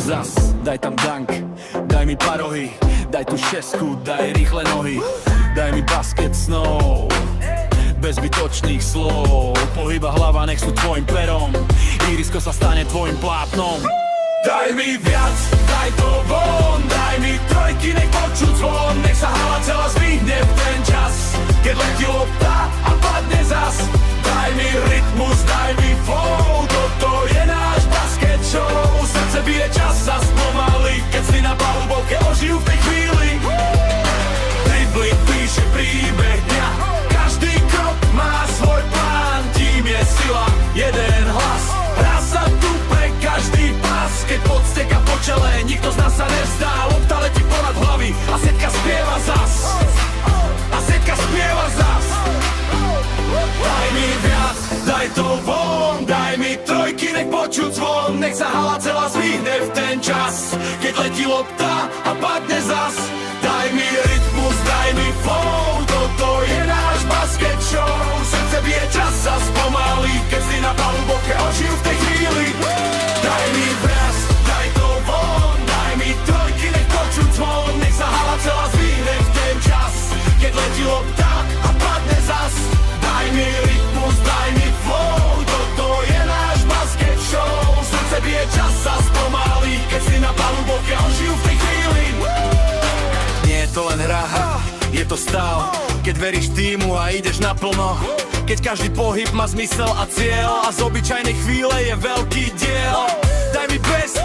zas, daj tam dunk, daj mi parohy, daj tu šesku, daj rýchle nohy, daj mi basket snov, bez zbytočných slov. Pohyba hlava, nech sú tvojim perom, irisko sa stane tvojim plátnom. Daj mi viac, daj to von, daj mi trojky, nech počuť zvon, nech sa hala celá zvihne v ten čas, keď letí lopta a padne zas. Daj mi rytmus, daj mi flow, toto je náš basket show. Srdce bije čas zas pomaly, keď si na palubovke ožijú v tej chvíli. Dribbling píše príbeh dňa, každý krok má svoj plán, tím je sila, jeden hlas. Hrá sa tu pre každý pas, keď podsteka po čele, nikto z nás sa nevzdá. Lopta letí ponad hlavy a setka spieva zas. A setka spieva zas. Daj mi viac, daj to von, daj mi trojky, nech počuť zvon, nech sa hala celá zvihne v ten čas, keď letí lopta a padne zas. Daj mi rytmus, daj mi flow, toto je náš basket show. Srdce bije čas zas pomaly, keď si na palubovke ožijú v tej chvíli. Daj mi viac, daj to von, daj mi trojky, nech počuť zvon, nech sa hala celá zvihne v ten čas, keď letí lopta a padne zas. Daj mi rytmus, daj mi flow, toto je náš basket show. Srdce bije čas zas pomaly, keď si na palubovke ožijú v tej chvíli. Nie je to len hra, je to stav, keď veríš týmu a ideš naplno, keď každý pohyb má zmysel a cieľ a z obyčajnej chvíle je veľký diel. Daj mi best,